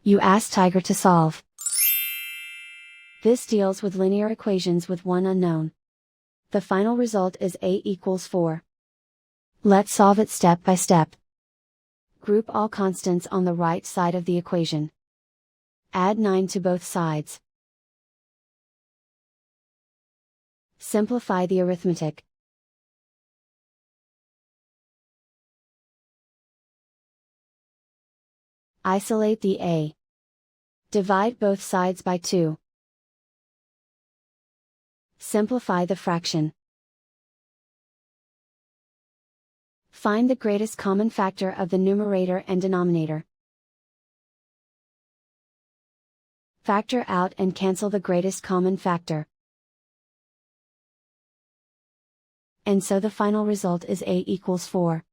You ask Tiger to solve. This deals with linear equations with one unknown. The final result is a equals 4. Let's solve it step by step. Group all constants on the right side of the equation. Add 9 to both sides. Simplify the arithmetic. Isolate the a. Divide both sides by 2. Simplify the fraction. Find the greatest common factor of the numerator and denominator. Factor out and cancel the greatest common factor. And so the final result is a equals 4.